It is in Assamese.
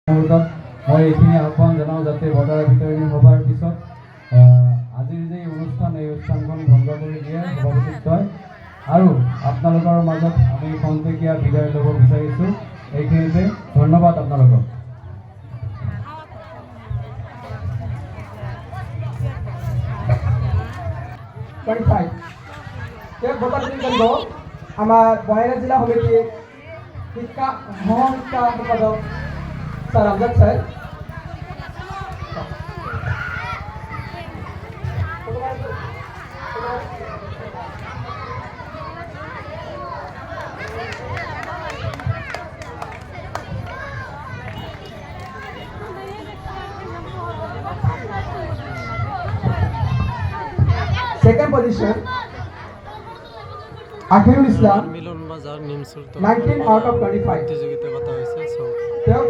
মুহূৰ্তত মই এইখিনি আহ্বান জনাওঁ যাতে বৰ্ডাৰ বিতৰণী সভাৰ পিছত আজিৰ যে অনুষ্ঠান এই অনুষ্ঠানখন ভংগ কৰি দিয়ে সভাপতিত্বই আৰু আপোনালোকৰ মাজত আমি খন্তেকীয়া বিদায় ল'ব বিচাৰিছোঁ। এইখিনিতে ধন্যবাদ আপোনালোকক। আমাৰ বঙাইগাঁও জিলা সমিতিৰ শিক্ষা সহশিক্ষা সম্পাদক sir Amjad sir. Second position, Akhirul Islam, 19 out of 25.